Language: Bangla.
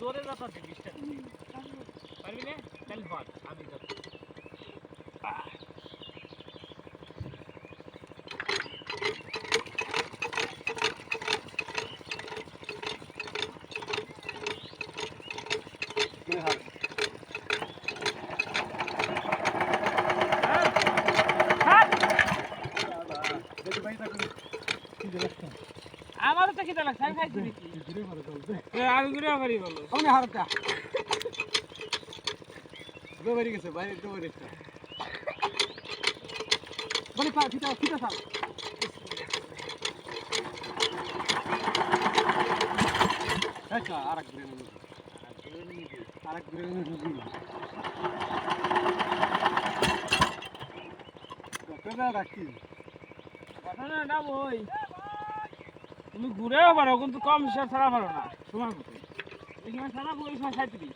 জোরে যাতা দিবি পারবি না তাহলে ভাত আমি যাচ্ছি আমারও তো খিদে লাগছে আমি খাইছি নাকি আমি ঘুরে পারি বলো আমি হারটা বেরি গেছে বাইরে তো বেরি গেছে বলি পা ফিটা ফিটা সাল আচ্ছা আরেক ঘুরে নিবি আরেক ঘুরে নিবি কতটা রাখি ঘটনা না বই তুমি ঘুরেও পারো কিন্তু কম হিসাব ছাড়া পারো না সময় মতো এই সময় ছাড়া ওই সময় খাইতে দিই